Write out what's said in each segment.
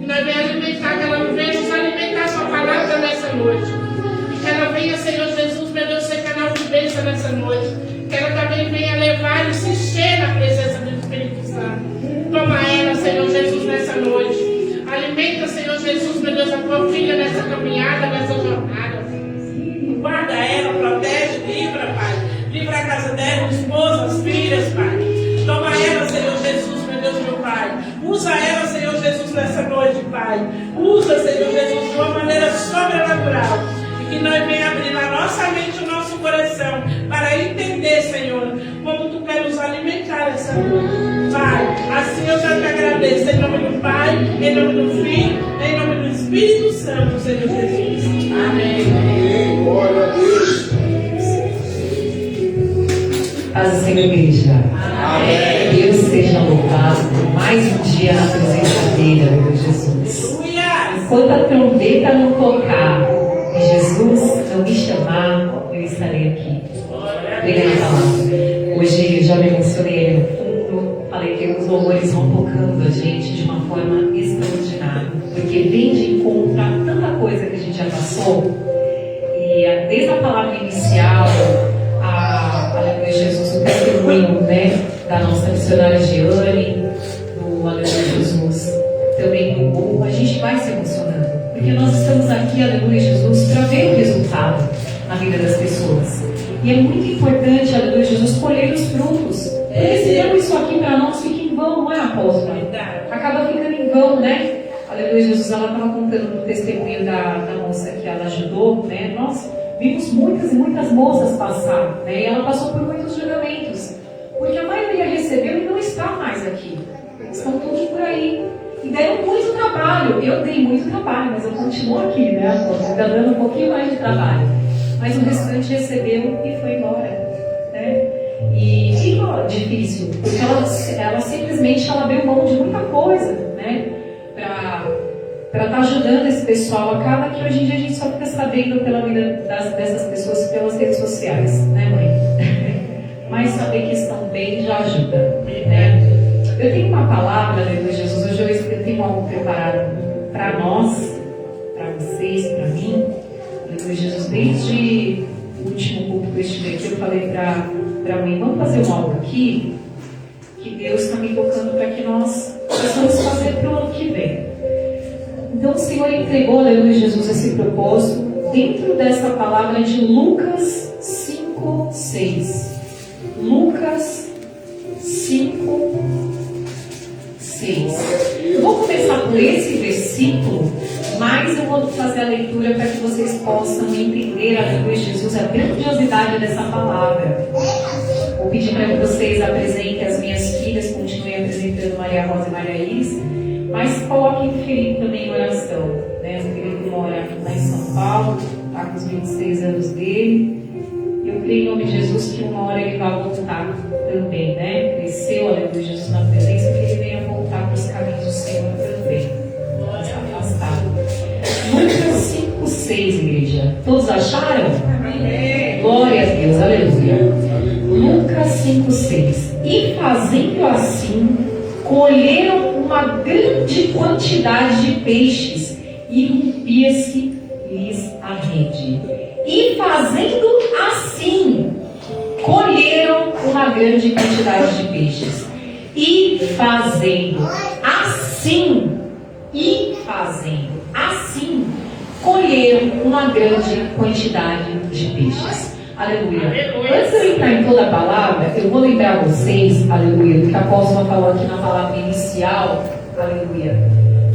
E nós venhamos alimentar, que ela venha nos alimentar a sua palavra nessa noite. E que ela venha, Senhor Jesus, meu Deus, ser canal de bênção nessa noite. Que ela também venha levar e se encher na presença do Espírito Santo. Toma ela, Senhor Jesus, nessa noite. Alimenta, Senhor Jesus, meu Deus, a tua filha nessa caminhada, nessa jornada. Guarda ela, protege, livra, Pai. Livra a casa dela, o esposo, as filhas, Pai. Toma ela, Senhor Jesus, meu Deus, meu Pai. Usa ela, Senhor Jesus, nessa noite, Pai. Usa, Senhor Jesus, de uma maneira sobrenatural. E que nós venhamos abrir na nossa mente, o nosso coração, para entender, Senhor, como Tu quer nos alimentar essa noite. Pai, assim eu já te agradeço. Em nome do Pai, em nome do Filho, em nome do Espírito Santo, Senhor Jesus. Amém. Glória a Deus. Paz do Senhor, igreja. Amém. Deus seja louvado por mais um dia na presença dele, meu Jesus. Enquanto a trombeta não tocar e Jesus não me chamar, eu estarei aqui. Pregando a palavra. Hoje eu já me emocionei no fundo. Falei que os louvores vão tocando a gente de uma forma extraordinária. Porque vem de encontro a tanta coisa que a gente já passou. E desde a palavra inicial, Aleluia Jesus, o testemunho, né, da nossa missionária Giane, do Aleluia Jesus, também do Hugo, a gente vai se emocionando, porque nós estamos aqui, Aleluia Jesus, para ver o resultado na vida das pessoas. E é muito importante, Aleluia Jesus, colher os frutos, porque senão isso aqui para nós fica em vão, não é, apóstolo? Acaba ficando em vão, né? Aleluia Jesus, ela estava contando no testemunho da moça que ela ajudou, né? Nós vimos muitas e muitas moças passar, né? E ela passou por muitos julgamentos, porque a maioria recebeu e não está mais aqui. Estão todos por aí. E deram muito trabalho. Eu dei muito trabalho, mas eu continuo aqui, né? Ainda dando um pouquinho mais de trabalho. Mas o restante recebeu e foi embora, né? E ficou difícil, porque ela simplesmente abriu mão de muita coisa, né? Para estar ajudando esse pessoal. Acaba que hoje em dia a gente só fica sabendo pela vida dessas pessoas pelas redes sociais, né, mãe? Mas saber que estão bem já ajuda, né? Eu tenho uma palavra, aleluia Jesus, hoje eu tenho algo preparado para nós, para vocês, para mim, aleluia Jesus. Desde o último culto que eu estive aqui, eu falei para a mãe, vamos fazer um algo aqui que Deus está me tocando para que nós possamos fazer para o ano que vem. Então o Senhor entregou, aleluia Jesus, esse propósito dentro dessa palavra de Lucas 5:6. Lucas 5:6. Eu vou começar por esse versículo, mas eu vou fazer a leitura para que vocês possam entender, aleluia Jesus, a grandiosidade dessa palavra. Vou pedir para que vocês apresentem as minhas filhas, continuem apresentando Maria Rosa e Maria Iris. Mas coloquem o Felipe também em oração, né? O Felipe mora lá em São Paulo, está com os 26 anos dele. Eu creio em nome de Jesus que uma hora ele vai voltar também, né? Cresceu, aleluia, Jesus na presença, que ele venha voltar para os caminhos do Senhor também. Não está afastado. Lucas 5:6, igreja. Todos acharam? Amém. Glória a Deus, aleluia. Lucas 5:6. E fazendo assim, colheram uma grande quantidade de peixes e rompia-se-lhes a rede. E fazendo assim, colheram uma grande quantidade de peixes. E fazendo assim, colheram uma grande quantidade de peixes. Aleluia. Antes de eu entrar em toda a palavra, eu vou lembrar vocês, aleluia, do que a apóstola falou aqui na palavra inicial, aleluia,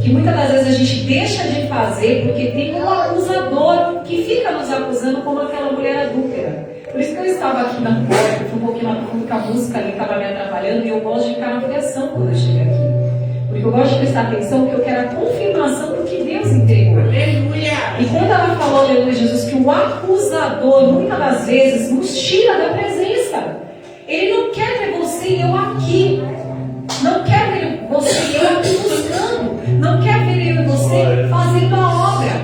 que muitas das vezes a gente deixa de fazer porque tem um acusador que fica nos acusando, como aquela mulher adúltera. Por isso que eu estava aqui na porta, fui um pouquinho lá no fundo, que a música ali estava me atrapalhando, e eu gosto de ficar na criação quando eu chego aqui. Porque eu gosto de prestar atenção, porque eu quero a confirmação do que Deus entregou. Aleluia! E quando ela falou, aleluia, Jesus, que o acusador, muitas das vezes, nos tira da presença. Ele não quer ver você e eu aqui. Não quer ver você e eu aqui buscando. Não quer ver eu e você fazendo a obra.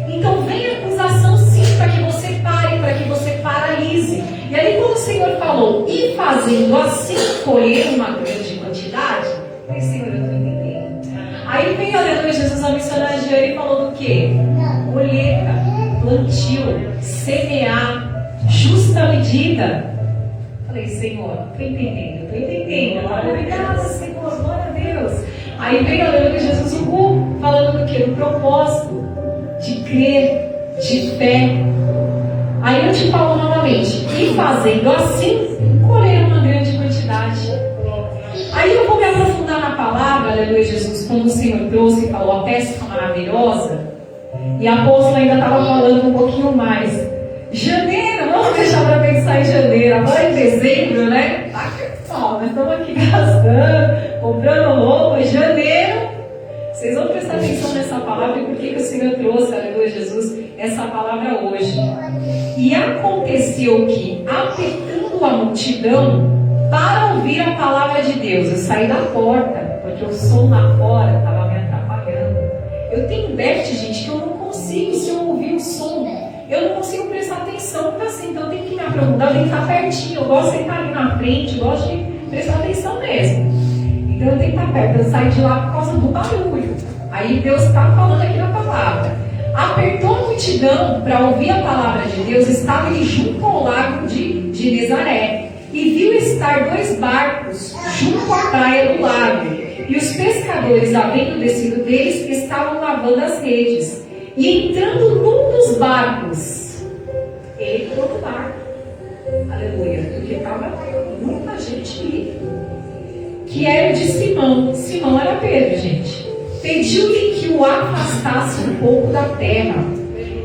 Então vem a acusação sim, para que você pare, para que você paralise. E aí quando o Senhor falou, e fazendo assim, colher uma grande quantidade, eu falei, Senhor, eu estou entendendo. Aí vem aleluia, Jesus, a missionária Jane falou do quê? Colheita, plantio, semear, justa medida. Falei, Senhor, estou entendendo. Obrigada, Senhor, glória a Deus. Aí veio, aleluia, Jesus, o Gu, falando do quê? Do propósito, de crer, de fé. Aí eu te falo novamente, e fazendo assim, colher uma grande quantidade. Aí eu vou me aprofundar na palavra, aleluia, Jesus, quando o Senhor trouxe e falou a pesca maravilhosa, e a apóstola ainda estava falando um pouquinho mais. Janeiro, vamos deixar para pensar em janeiro, agora em dezembro, né? Nós estamos aqui gastando, comprando roupa, em janeiro. Vocês vão prestar atenção nessa palavra e por que o Senhor trouxe, aleluia, Jesus, essa palavra hoje. E aconteceu que, apertando a multidão, para ouvir a palavra de Deus, eu saí da porta, porque o som lá fora estava me atrapalhando. Eu tenho déficit, gente, que eu não consigo, se eu ouvir o som, eu não consigo prestar atenção, então eu tenho que me aprofundar, eu tenho que estar pertinho, eu gosto de sentar ali na frente, eu gosto de prestar atenção mesmo. Então eu tenho que estar perto, eu saí de lá por causa do barulho. Aí Deus está falando aqui na palavra. Apertou a multidão para ouvir a palavra de Deus, estava ele junto ao lago de Genezaré. E viu estar 2 barcos junto à praia do lago. E os pescadores, havendo descido deles, estavam lavando as redes. E entrando num dos barcos, ele entrou no barco. Aleluia, porque estava muita gente ali. Que era o de Simão. Simão era Pedro, gente. Pediu-lhe que o afastasse um pouco da terra.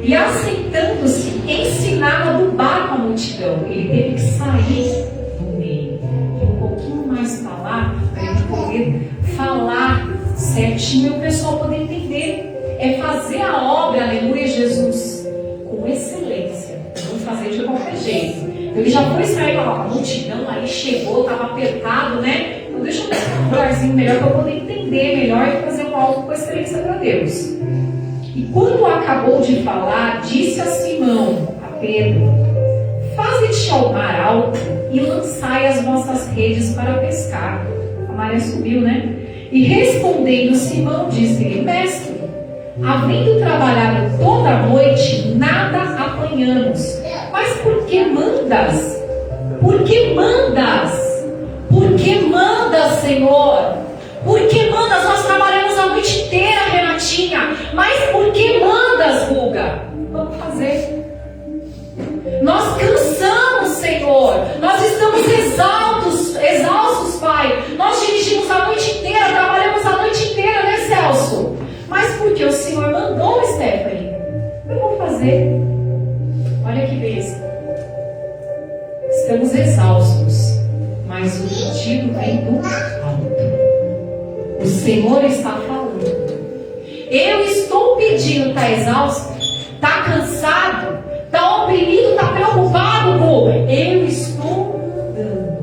E assentando-se, ensinava do barco a multidão. Ele teve que sair do meio. E um pouquinho mais para lá, para ele poder falar certinho e o pessoal poder entender. É fazer a obra, aleluia, Jesus, com excelência. Não fazer de qualquer jeito. Ele já foi sair lá, a multidão aí chegou, estava apertado, né? Então deixa eu pegar um lugarzinho melhor para eu poder entender melhor e fazer algo com excelência para Deus. E quando acabou de falar, disse a Simão, a Pedro: faze-te ao mar alto e lançai as vossas redes para pescar. A maré subiu, né? E respondendo Simão, disse-lhe: mestre, havendo trabalhado toda a noite, nada apanhamos. Mas por que mandas? Por que mandas? Por que mandas, Senhor? Por que mandas? Nós trabalhamos a noite inteira, Renatinha. Mas por que mandas, Guga? Vamos fazer. Nós cansamos, Senhor. Nós estamos exaustos, Pai. Nós dirigimos a noite inteira, trabalhamos a noite inteira, né, Celso? Mas porque o Senhor mandou, Stephanie, eu vou fazer. Olha que bênção. Estamos exaustos, mas o pedido vem do alto. O Senhor está falando. Eu estou pedindo, está exausto, está cansado, está oprimido, está preocupado, Gu. Eu estou dando.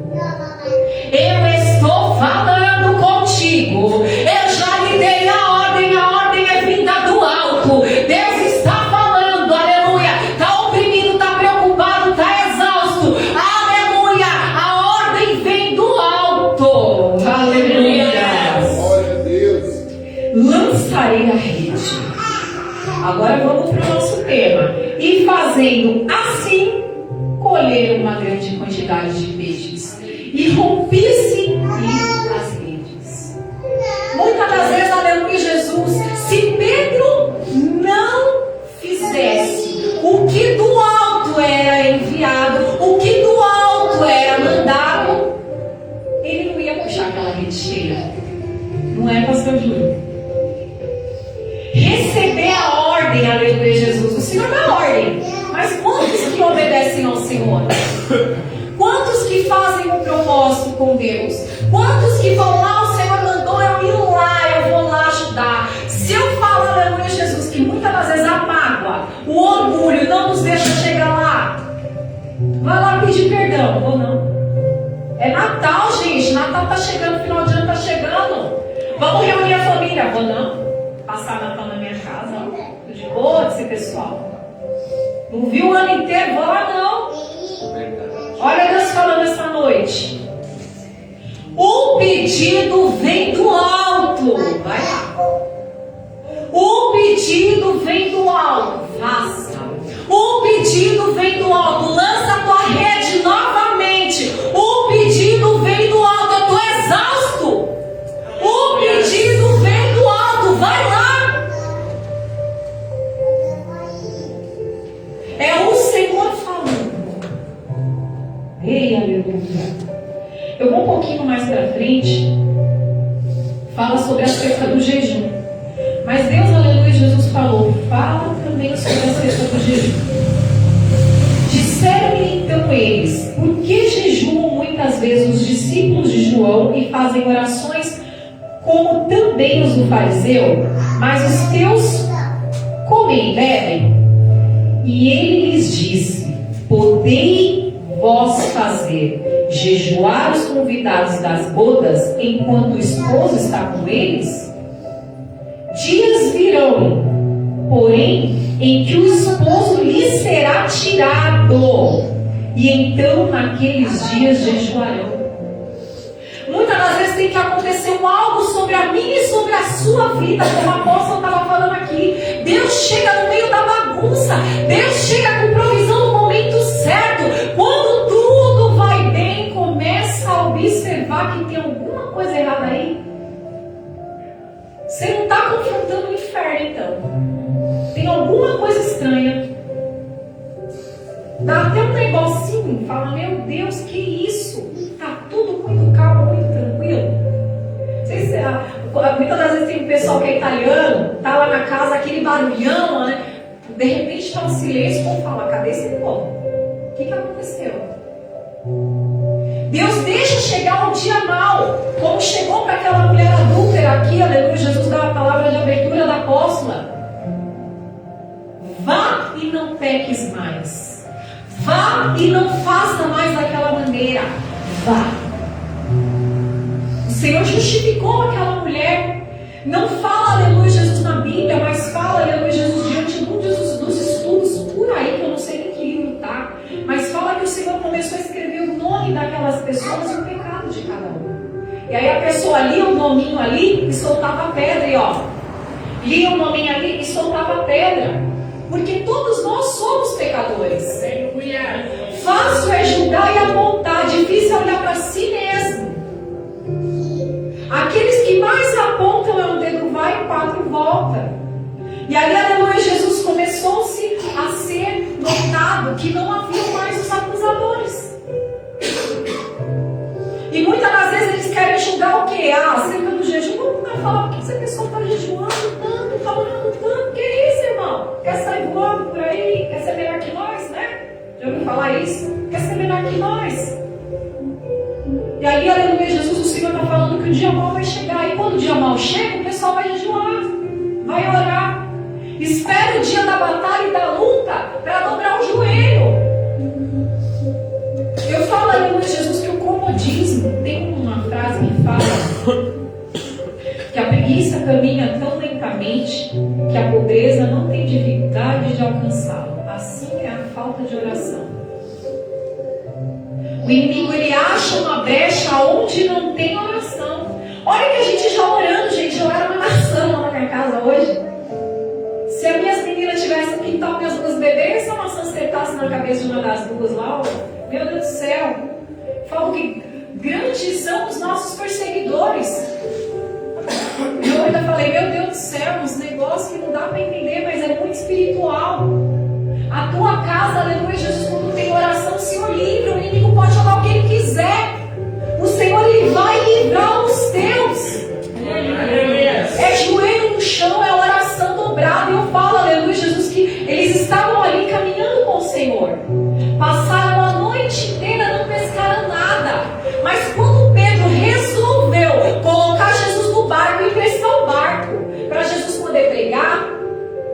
Eu estou falando contigo. Eu já lhe dei a ordem é vinda do alto. Deus está falando, aleluia. Está oprimido, está preocupado, está exausto, aleluia. A ordem vem do alto, aleluia. Glória a Deus. Lançarei a rede. Agora vamos para o nosso tema. E fazendo assim, colher uma grande quantidade de peixes. E rompisse as redes. Muitas das vezes, aleluia, Jesus, se Pedro não fizesse o que do alto era enviado, o que do alto era mandado, ele não ia puxar aquela rede cheia. Não é, pastor Júlio? Receber a ordem, aleluia, Jesus. O Senhor dá ordem. Mas quantos que obedecem ao Senhor? Quantos que fazem um propósito com Deus? Quantos que vão lá, o Senhor mandou eu ir lá, eu vou lá ajudar. Se eu falo, aleluia, Jesus, que muitas das vezes a mágoa, o orgulho não nos deixa chegar lá, vai lá pedir perdão, ou não? É Natal, gente, Natal tá chegando, final de ano tá chegando. Vamos reunir a família, vou não? Passar Natal na minha casa, ó. De boa desse pessoal. Não viu o ano inteiro, vou lá não. Olha Deus falando essa noite. O pedido vem do alto. Vai lá. pedido vem do alto, faça. O pedido vem do alto, lança a tua rede novamente. O pedido vem do alto, eu estou exausto. O pedido vem do alto, vai lá. É o Senhor falando. Ei, aleluia. Eu vou um pouquinho mais para frente. Fala sobre a festa do jejum. Mas Deus, aleluia, Jesus falou, fala também sobre a festa do jejum. Disseram-lhe então eles, por que jejumam muitas vezes os discípulos de João e fazem orações como também os do fariseu, mas os teus comem e bebem? E ele lhes disse, podei vós fazer jejuar os convidados das bodas enquanto o esposo está com eles? Dias virão, porém, em que o esposo lhe será tirado, e então naqueles dias jejuarão. Muitas das vezes tem que acontecer algo sobre a minha e sobre a sua vida, como a apóstola estava falando aqui. Deus chega no meio da bagunça, Deus chega com provisão no momento certo. Quando tudo vai bem, começa a observar que tem alguma coisa errada aí. Você não está confrontando o inferno, então. Tem alguma coisa estranha. Dá até um negocinho, fala, meu Deus, que isso? Tá tudo muito calmo, muito tranquilo. Muitas das vezes tem um pessoal que é italiano, tá lá na casa, aquele barulhão, né? De repente está um silêncio, vamos falar, cadê esse povo? O que aconteceu? Deus deixa chegar um dia mau, como chegou para aquela mulher adúltera aqui, aleluia, Jesus dá a palavra de abertura da apóstola. Vá e não peques mais. Vá e não faça mais daquela maneira. Vá. O Senhor justificou aquela mulher. Não fala, aleluia, Jesus na Bíblia, mas fala, aleluia, Jesus diante de um dos estudos por aí, que eu não sei nem que livro tá. Mas fala que o Senhor começou a escrever o nome daquelas pessoas e o pecado de cada um. E aí a pessoa lia o nominho ali e soltava a pedra, e ó, lia o nominho ali e soltava a pedra. Porque todos nós somos pecadores. Fácil é julgar e apontar, difícil é olhar para si mesmo. Aqueles que mais apontam é um dedo vai e 4 volta. E aí, aleluia, Jesus começou-se a ser notado que não havia mais os acusadores. E muitas das vezes eles querem julgar o quê? Acerca do jejum. Vamos ficar falando, por que essa pessoa está jejuando tanto, está orando tanto? Que isso, irmão? Quer sair voando por aí? Quer ser melhor que nós, né? Já ouviu falar isso? Quer ser melhor que nós? E ali, aleluia, Jesus, o Senhor está falando que o dia mau vai chegar. E quando o dia mau chega, o pessoal vai jejuar, vai orar. Espera o dia da batalha e da luta para dobrar o joelho. Eu falo, aleluia, Jesus, que o comodismo, tem uma frase que fala que a preguiça caminha tão lentamente que a pobreza não tem dificuldade de alcançá-lo. Assim é a falta de oração. O inimigo, ele acha uma brecha onde não tem oração. Olha que a gente já orando, gente. Eu era uma nação lá na minha casa hoje. Se as minhas meninas tivessem no quintal, minhas duas bebês, se a maçã acertasse na cabeça de uma das duas lá, ó, meu Deus do céu. Falo que grandes são os nossos perseguidores. Eu ainda falei, meu Deus do céu, uns negócios que não dá para entender, mas é muito espiritual. A tua casa, aleluia, Jesus, quando tem oração, o Senhor livra, o inimigo pode jogar o que ele quiser. O Senhor, ele vai livrar os teus. É joelho no chão, é oração dobrada. E eu falo, aleluia, Jesus, que eles estavam ali caminhando com o Senhor. Passaram a noite inteira, não pescaram nada. Mas quando Pedro resolveu colocar Jesus no barco e emprestar o barco para Jesus poder pregar,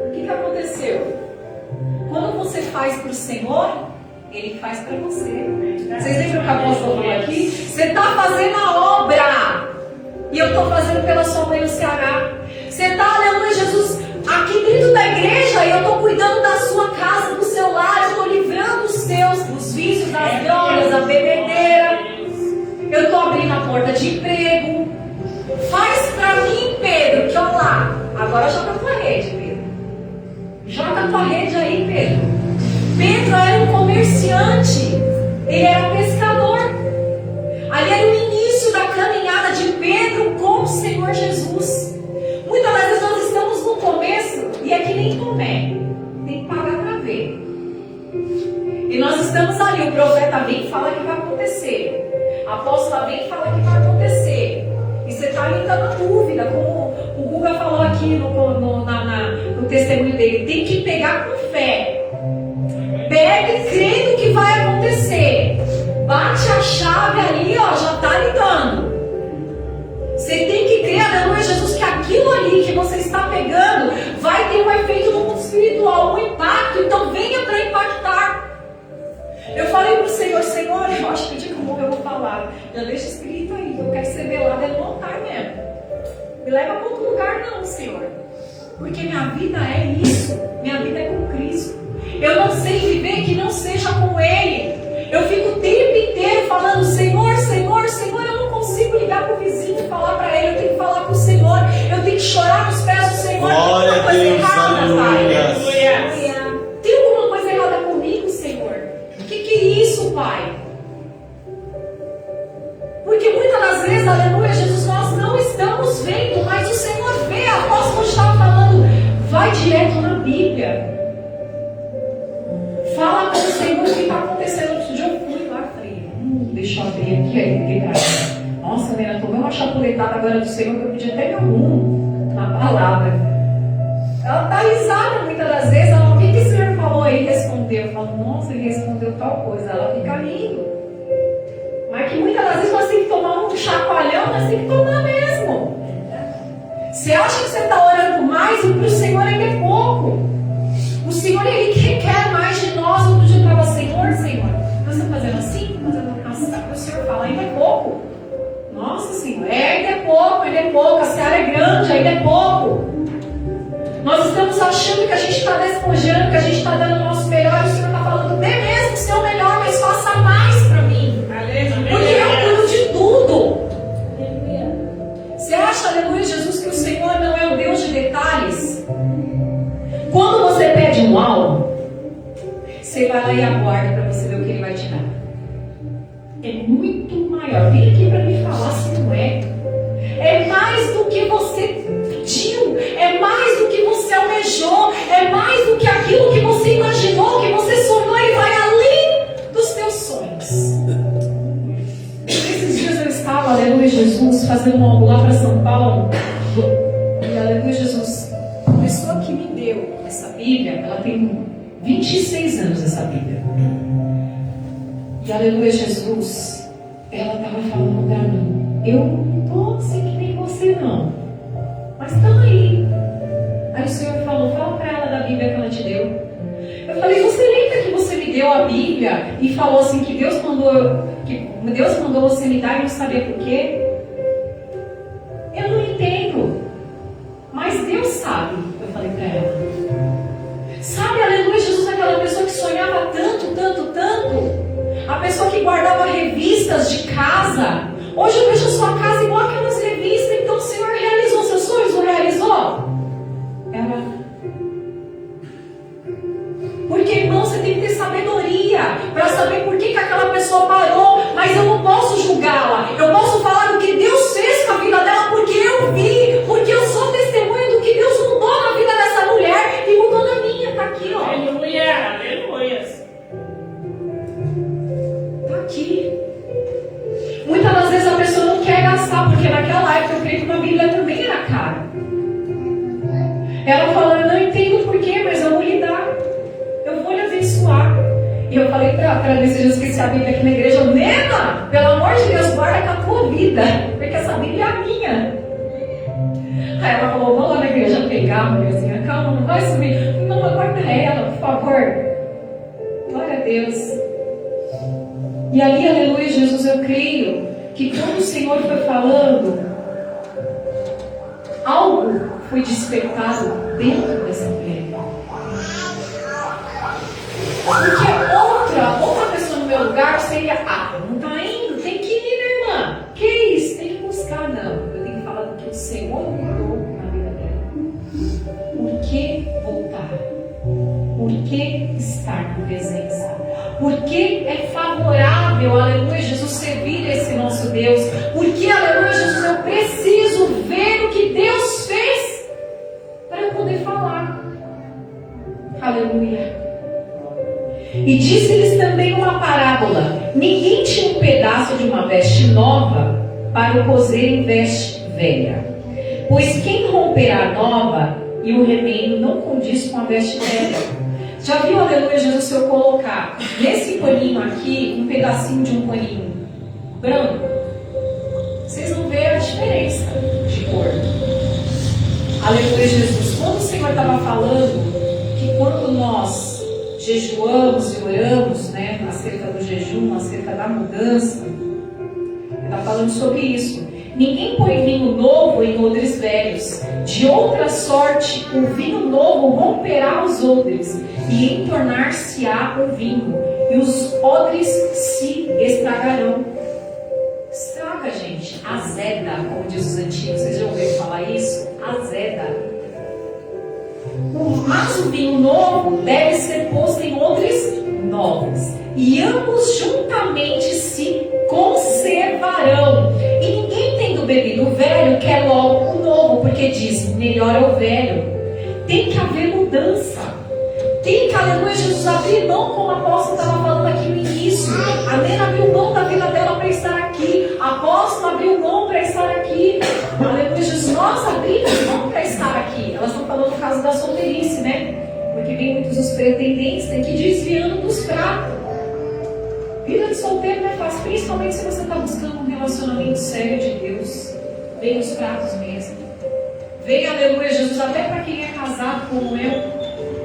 o que aconteceu? Quando você faz para o Senhor, Ele faz para você. Vocês lembram que a apóstola falou aqui? Você está fazendo a obra. E eu estou fazendo pela sua mãe no Ceará. Você está, aleluia, Jesus, aqui dentro da igreja. E eu estou cuidando da sua casa, do seu lar. Eu estou livrando os seus, dos vícios, das drogas, da bebedeira. Eu estou abrindo a porta de emprego. Faz para mim, Pedro, que olha lá. Agora joga a tua rede, Pedro. Joga a tua rede aí, Pedro. Pedro era um comerciante. Ele era um pescador. Ali era o início da caminhada de Pedro com o Senhor Jesus. Muitas vezes nós estamos no começo e é que nem Tomé. Tem que pagar para ver. E nós estamos ali, o profeta vem e fala que vai acontecer. A apóstola vem e fala que vai acontecer. E você está ainda na dúvida, como o Guga falou aqui no testemunho dele. Tem que pegar com fé. Pegue crendo que vai acontecer. Bate a chave ali, ó, já está ligando. Você tem que crer, aleluia, Jesus, que aquilo ali que você está pegando vai ter um efeito no mundo espiritual, um impacto. Então venha para impactar. Eu falei para o Senhor, Senhor, eu acho que o dia que eu morrer eu vou falar. Já deixa escrito aí, eu quero ser velada no altar mesmo. Me leva para outro lugar não, Senhor. Porque minha vida é isso. Minha vida é com Cristo. Eu não sei viver que não seja com Ele. Eu fico o tempo inteiro falando, Senhor, Senhor, Senhor. Eu não consigo ligar para o vizinho e falar para ele. Eu tenho que falar com o Senhor. Eu tenho que chorar nos pés do Senhor. Glória tem alguma coisa errada, aleluia. Pai. Tem alguma coisa errada comigo, Senhor? O que é isso, Pai? Porque muitas das vezes, aleluia, Jesus, nós não estamos vendo, mas o Senhor vê. A apóstola estava falando, vai direto na Bíblia. Fala com o Senhor o que está acontecendo. Outro dia eu fui lá e falei, deixa eu abrir aqui, aí, nossa, Nena, tomei uma chapuletada agora do Senhor que eu pedi até meu rumo na palavra. Ela está risada muitas das vezes. Ela, o que o Senhor falou aí? Respondeu. Eu falo, nossa, ele respondeu tal coisa. Ela fica rindo. Mas que muitas das vezes nós temos que tomar um chacoalhão, nós temos que tomar mesmo. Você acha que você está orando mais e para o Senhor ainda é pouco. O Senhor, Ele requer mais de nós. Outro dia eu estava, Senhor, nós estamos fazendo assim? O Senhor fala, ainda é pouco. Nossa, Senhor, ainda é pouco. A seara é grande, ainda é pouco. Nós estamos achando que a gente está despojando, que a gente está dando o nosso melhor. E o Senhor está falando, dê mesmo o seu melhor, mas faça mais para mim. Porque eu cuido de tudo. Você acha, aleluia, Jesus, que o Senhor não é um Deus de detalhes? Quando você pede um algo, você vai lá e aguarda para você ver o que Ele vai te dar. É muito maior. Vem aqui para me falar se não é. É mais do que você pediu. É mais do que você almejou. É mais do que aquilo que você imaginou, que você sonhou. Ele vai além dos teus sonhos. Esses dias eu estava, aleluia, Jesus, fazendo algo lá para São Paulo. E aleluia, Jesus, a pessoa que me deu essa Bíblia, ela tem 26 anos, essa Bíblia. E aleluia, Jesus, ela estava falando para mim, eu não estou assim que nem você não, mas estão aí. Aí o Senhor falou, fala para ela da Bíblia que ela te deu. Eu falei, você lembra que você me deu a Bíblia e falou assim que Deus mandou você me dar e não sabia por quê? Eu não entendo, mas Deus sabe. Eu falei para ela. Sabe, aleluia, Jesus, aquela pessoa que sonhava tanto, tanto, tanto. A pessoa que guardava revistas de casa. Hoje eu vejo a sua casa igual aquelas revistas. Então o Senhor realizou seus sonhos, não realizou? Ela... Porque, irmão, você tem que ter sabedoria para saber por que aquela pessoa parou. Mas eu não posso julgá-la. Eu posso falar do que Deus fez com a vida dela, porque eu vi, porque eu sou testemunha do que Deus mudou na vida dessa mulher e mudou na minha. Está aqui, ó. Aleluia, aleluia. Está aqui. Muitas das vezes a pessoa não quer gastar, porque naquela época eu creio que uma Bíblia também era cara. Ela falou, eu não entendo porquê, mas eu vou lhe dar. Eu vou lhe abençoar. E eu falei para ela, nesse dia eu esqueci a Bíblia aqui na igreja. Nena, pelo amor de Deus, guarda com a tua vida, porque essa Bíblia é a minha. Aí ela falou, vamos lá na igreja pegar, mulherzinha, calma, não vai sumir. Não, guarda ela, por favor. Glória a Deus. E ali, aleluia, Jesus, eu creio que quando o Senhor foi falando, algo foi despertado dentro dessa mulher. Porque outra pessoa no meu lugar seria, não está indo, tem que ir, minha irmã. Que isso? Tem que buscar, não. Eu tenho que falar do que o Senhor mudou na vida dela. Por que voltar? Por que estar na presença? Por que é favorável, aleluia, Jesus, servir esse nosso Deus? Porque, aleluia, Jesus, eu preciso ver o que Deus fez para eu poder falar. Aleluia. E disse-lhes também uma parábola: ninguém tinha um pedaço de uma veste nova para o coser em veste velha. Pois quem romperá a nova e o remendo não condiz com a veste velha? Já viu, aleluia, Jesus, se eu colocar nesse paninho aqui um pedacinho de um paninho branco, vocês vão ver a diferença de cor. Aleluia, Jesus. Quando o Senhor estava falando que quando nós jejuamos e oramos, né, acerca do jejum, acerca da mudança, ele está falando sobre isso. Ninguém põe vinho novo em odres velhos. De outra sorte, o vinho novo romperá os odres, e entornar-se-á o vinho, e os odres se estragarão. Estraga, gente. Azeda, como diz os antigos. Vocês já ouviram falar isso? Azeda. Mas o vinho novo deve ser posto em odres novos, e ambos juntamente se conservarão. E ninguém, tendo bebido o velho, quer logo o novo, porque diz: melhor é o velho. Tem que haver mudança. Tem que, aleluia, Jesus, abrir mão, como a apóstola estava falando aqui no início. A Nena abriu mão da vida dela para estar aqui. A apóstola abriu mão para estar aqui. Aleluia, Jesus, nós abrimos mão para estar aqui. Elas estão falando no caso da solteirice, né? Porque vem muitos os pretendentes, tem que ir desviando dos pratos. Vida de solteiro não é fácil, principalmente se você está buscando um relacionamento sério de Deus. Vem os pratos mesmo. Vem, aleluia, Jesus, até para quem é casado como eu.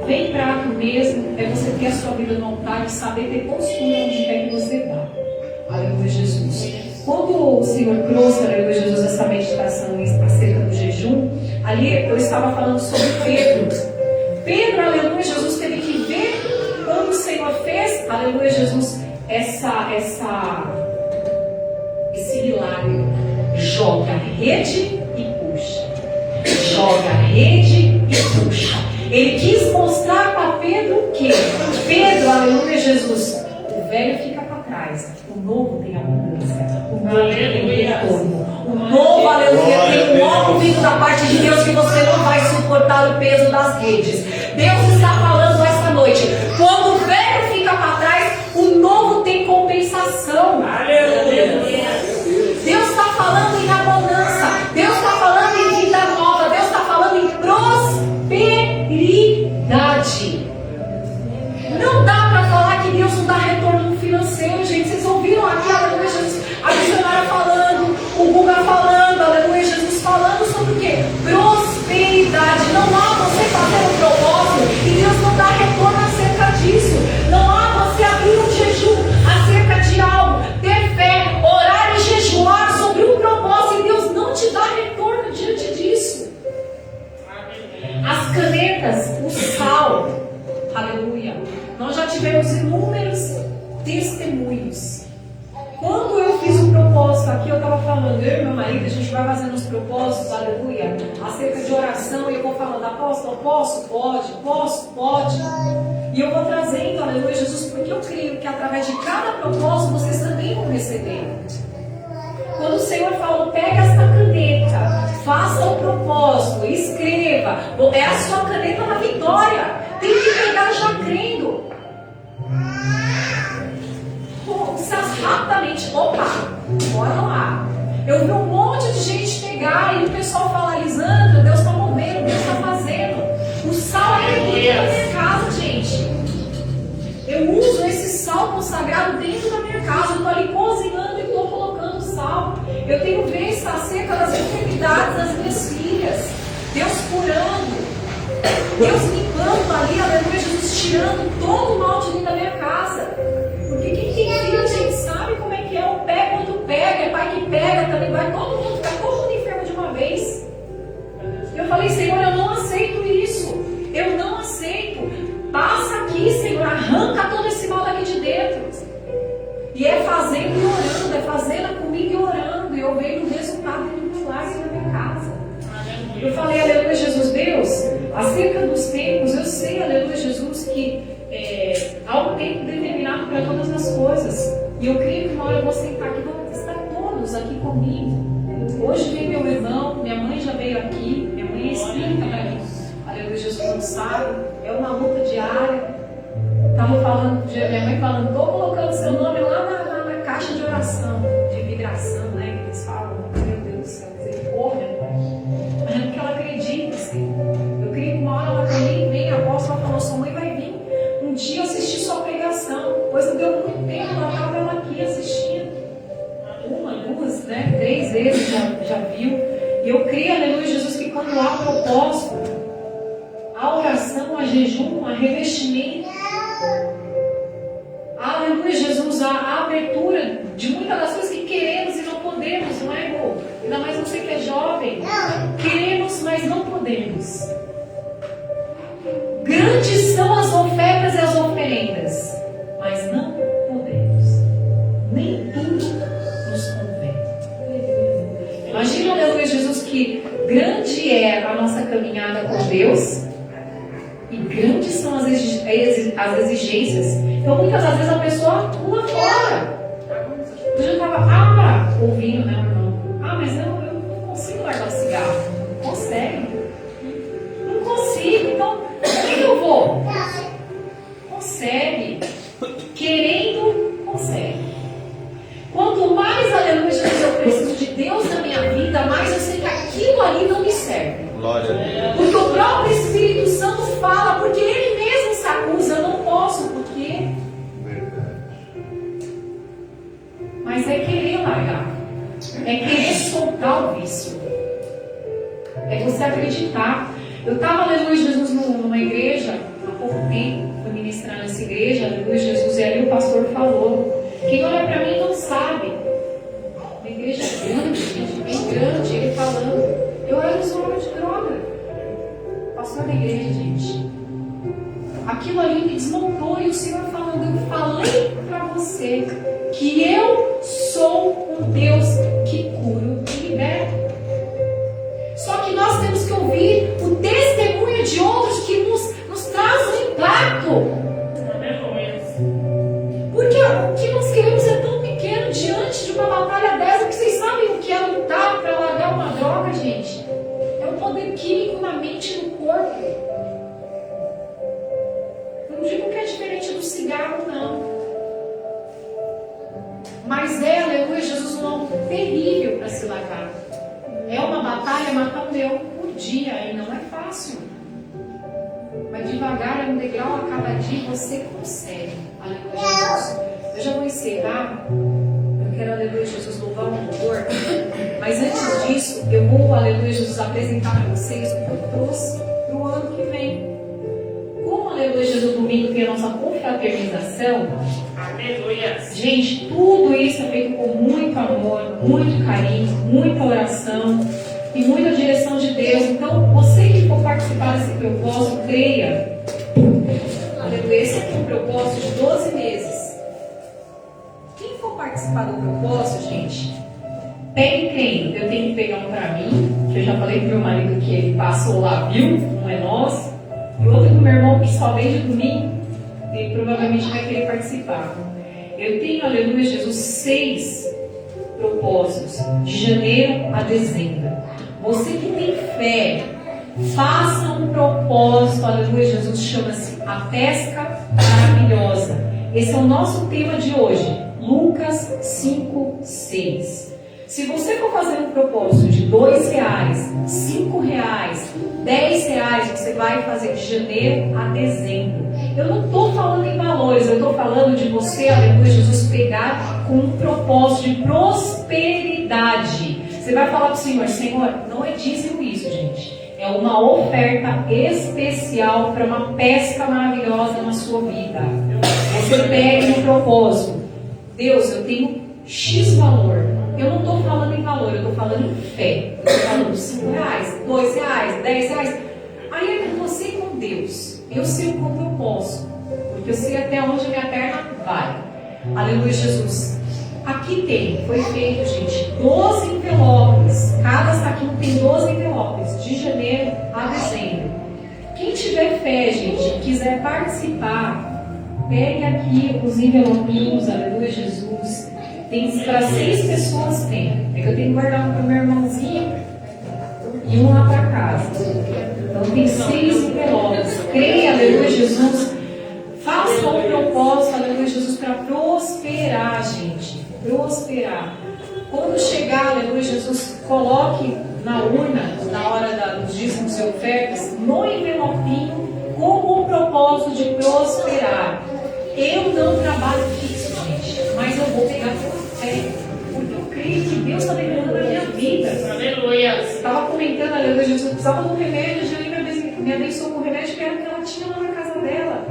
Vem prato mesmo, é você ter a sua vida no altar e saber ter postura onde quer que você está. Aleluia, Jesus. Quando o Senhor trouxe, aleluia, Jesus, essa meditação acerca do jejum, ali eu estava falando sobre Pedro. Pedro, aleluia, Jesus, teve que ver quando o Senhor fez, aleluia, Jesus, esse milagre. Joga a rede e puxa. Joga a rede e puxa. Ele quis mostrar para Pedro o quê? Pedro, aleluia, Jesus, o velho fica para trás, o novo tem abundância, o novo tem retorno, o novo, aleluia, tem um novo vindo da parte de Deus que você não vai suportar o peso das redes. Deus está falando esta noite, quando o velho fica para trás, o novo tem compensação. Aleluia. Deus está falando em abundância, Deus está falando em vida nova, Deus está falando em prosperidade. Não dá para falar que Deus não dá retorno financeiro, gente. Vocês ouviram aqui, aleluia, Jesus, a missionária falando, o Guga falando, aleluia, Jesus falando sobre o quê? Prosperidade. Não há você fazer um propósito e Deus não dá retorno acerca disso. Não há você abrir um jejum acerca de algo, ter fé, orar e jejuar sobre um propósito e Deus não te dá retorno diante disso. As canetas, o sal, aleluia. Nós já tivemos inúmeros testemunhos. Quando eu fiz um propósito aqui, eu estava falando, eu e meu marido, a gente vai fazendo os propósitos, aleluia, acerca de oração, e eu vou falando, apóstolo, posso? Pode, posso? Pode. E eu vou trazendo, aleluia, Jesus, porque eu creio que através de cada propósito vocês também vão receber. Quando o Senhor falou, pega essa caneta, faça o propósito, escreva, é a sua caneta da vitória, tem que pegar já crendo. Rapidamente, opa, bora lá. Eu vi um monte de gente pegar e o pessoal fala, Lisandra, Deus está movendo, Deus está fazendo. O sal é dentro da minha casa, gente. Eu uso esse sal consagrado dentro da minha casa. Eu estou ali cozinhando e estou colocando sal. Eu tenho visto acerca das enfermidades das minhas filhas. Deus curando. Deus limpando ali, aleluia, Jesus, tirando todo o mal de dentro da minha casa. Porque quem tem filho, gente, sabe como é que é. O pé quando pega, é pai que pega, também vai todo mundo ficar todo mundo enfermo de uma vez. Eu falei, Senhor, eu não aceito isso. Eu não aceito. Passa aqui, Senhor, arranca todo esse mal daqui de dentro. E é fazendo e orando, é fazendo comigo e orando. E eu vejo o resultado do milagre na minha casa. Eu falei, aleluia, Jesus, Deus, acerca dos tempos, eu sei, aleluia, Jesus. para todas as coisas. E eu creio que uma hora eu vou sentar aqui, vão estar todos aqui comigo. Hoje veio meu irmão, minha mãe já veio aqui, minha mãe é espírita para mim. Aleluia, Jesus não sabe, é uma luta diária. Estava falando, minha mãe falando, estou colocando seu nome lá na caixa de oração, de vibração, né? Que eles falam, meu Deus do céu, misericórdia. Mas é porque ela acredita, Senhor. Eu creio que uma hora ela também vem, a apóstola falou, sua mãe vai vir. Um dia eu assisti sua pregação, pois não deu muito tempo, ela estava aqui assistindo. Uma, duas, né? 3 vezes já viu. E eu creio, aleluia, Jesus, que quando há propósito, a oração, a jejum, a revestimento, aleluia, Jesus, a abertura de muitas das coisas que queremos e não podemos, não é, irmão? Ainda mais você que é jovem. Queremos, mas não podemos. Grandes são as ofertas e as oferendas, mas não podemos. Nem tudo nos convém. Imagina, aleluia, Jesus, que grande é a nossa caminhada com Deus. E grandes são as exigências. Então, muitas das vezes a pessoa pula fora. Eu já estava ouvindo, né, irmão? Mas eu não consigo largar o cigarro. Não consegue. Não consigo. Então, por que eu vou? Consegue. Querendo, consegue. Quanto mais, aleluia, Jesus, eu preciso de Deus na minha vida, mais eu sei que aquilo ali não me serve. Glória a Deus. Porque o próprio Espírito Santo fala, porque ele mesmo se acusa, eu não posso, porque. Mas é querer largar, é querer soltar o vício, é você acreditar. Eu estava, aleluia, Jesus, numa igreja há pouco tempo, fui ministrar nessa igreja, aleluia, Jesus, e ali o pastor falou: quem olha para mim não sabe. Uma igreja grande, gente, bem grande, ele falando. Eu era usuário de droga. Pastor da igreja, gente. Aquilo ali me desmontou e o Senhor falando, eu falei para você que eu sou um Deus que cura e liberta. Só que nós temos que ouvir o testemunho de outros que nos traz um impacto. Porque o que nós queremos é tão pequeno diante de uma batalha dessa, que vocês sabem o que é lutar para largar uma droga, gente. É um poder químico na mente e no corpo. Eu não digo que é diferente do cigarro, não. Mas é, aleluia, Jesus, um algo terrível para se largar. É uma batalha matar um leão por dia e não é fácil. Mas devagar, é um degrau a cada dia, você consegue. Aleluia, Jesus. Eu já vou encerrar. Eu quero, aleluia, Jesus, louvar o louvor. Mas antes disso, eu vou, aleluia, Jesus, apresentar para vocês o que eu trouxe para o ano que vem. Como, aleluia, Jesus, domingo tem a nossa confraternização. Aleluia. Gente, tudo isso é feito com muito amor, muito carinho, muita oração e muita direção de Deus. Então, você que for participar desse propósito, creia. Aleluia, esse aqui é um propósito de 12 meses. Quem for participar do propósito, gente, pegue crendo. Eu tenho que pegar um para mim, que eu já falei pro meu marido que ele passou lá, viu? Um é nosso. E outro do meu irmão que só vem de domingo. Ele provavelmente vai querer participar. Eu tenho, aleluia, Jesus, 6 propósitos, de janeiro a dezembro. Você que tem fé, faça um propósito, aleluia, Jesus, chama-se A Pesca Maravilhosa. Esse é o nosso tema de hoje, Lucas 5:6. Se você for fazer um propósito de R$2, R$5, R$10, você vai fazer de janeiro a dezembro. Eu não estou falando em valores, eu estou falando de você, aleluia, Jesus, pegar com um propósito de prosperidade. Você vai falar para o Senhor, Senhor, não é dízimo isso, gente. É uma oferta especial para uma pesca maravilhosa na sua vida. Você pega um propósito. Deus, eu tenho X valor. Eu não estou falando em valor, eu estou falando em fé. Eu estou falando R$5, R$2, R$10. Aí é com você e com Deus. Eu sei o quanto eu posso, porque eu sei até onde a minha perna vai. Aleluia, Jesus. Aqui foi feito, gente, 12 envelopes. Cada saquinho tem 12 envelopes, de janeiro a dezembro. Quem tiver fé, gente, quiser participar, Pegue aqui os envelopinhos, aleluia, Jesus. Tem para 6 pessoas, tem. É que eu tenho que guardar um para o meu irmãozinho e um lá para casa. Então tem 6 envelopes. Creia, aleluia, Jesus. Faça um propósito, aleluia, Jesus, para prosperar, gente. Prosperar. Quando chegar, aleluia, Jesus, coloque na urna, na hora dos dízimos e ofertas, no envelopinho, com o propósito de prosperar. Eu não trabalho fixo, gente, mas eu vou pegar pela fé, porque eu creio que Deus está declarando na minha vida. Aleluia. Estava comentando, aleluia, Jesus, eu precisava de um remédio, a Janine me abençoou com o remédio que era o que ela tinha lá na casa dela.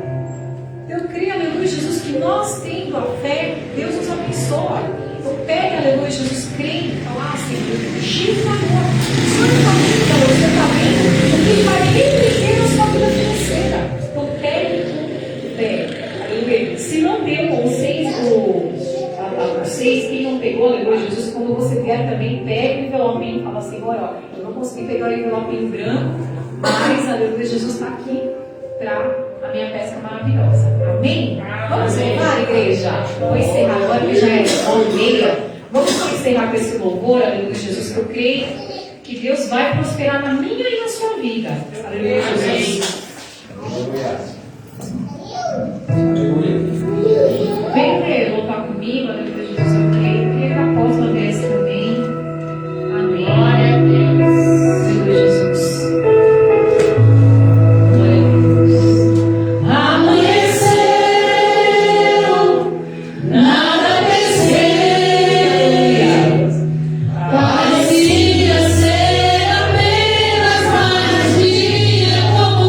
Eu creio, aleluia, Jesus, que nós tendo a fé, Deus nos abençoa. Então pega, aleluia, Jesus, creio, falar, Senhor, X amor, o Senhor está vendo, você está vendo o que vai repreender a sua vida financeira. Então pegue com fé, aleluia. Se não deu com vocês, quem não pegou, aleluia, Jesus, quando você vier também, pega o envelopinho e fala, Senhor, ó, eu não consegui pegar o envelopinho branco, mas, aleluia, Jesus está aqui para a minha pesca maravilhosa. Amém? Vamos louvar, igreja? Vou encerrar agora, que já é 9h30. Vamos encerrar com esse louvor, aleluia, Jesus, que eu creio que Deus vai prosperar na minha e na sua vida. Aleluia, Jesus. Vem voltar comigo, aleluia, Jesus, eu creio que após uma vez também. Amém. Glória a Deus. Aleluia, Jesus. Parecia ser apenas mais um dia como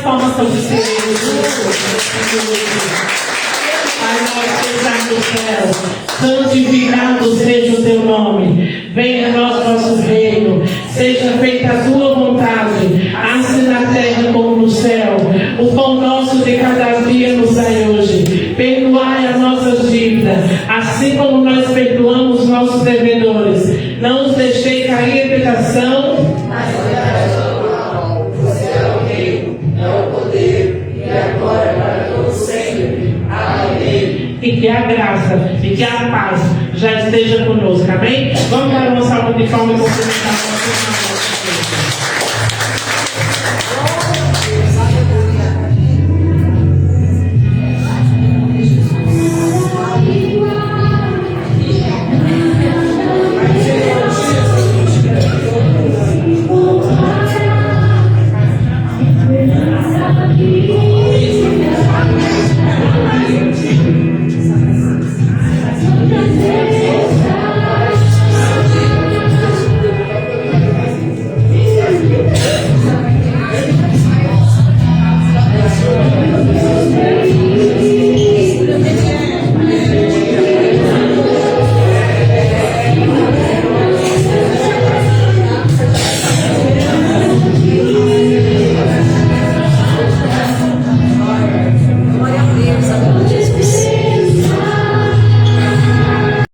palmas para o Senhor. Pai nosso que estás no céu, santificado seja o teu nome. Venha a nós nosso reino. Seja feita a tua vontade, assim na terra como no céu. O pão nosso de cada dia nos dai hoje. Perdoai as nossas dívidas, assim como nós perdoamos nossos devedores. Não nos deixei cair em tentação, mas você é o rei, é o poder e agora para todos sempre. Amém. E que a graça e que a paz já esteja conosco. Amém? Vamos dar uma salva de palmas e cumprimentar o nosso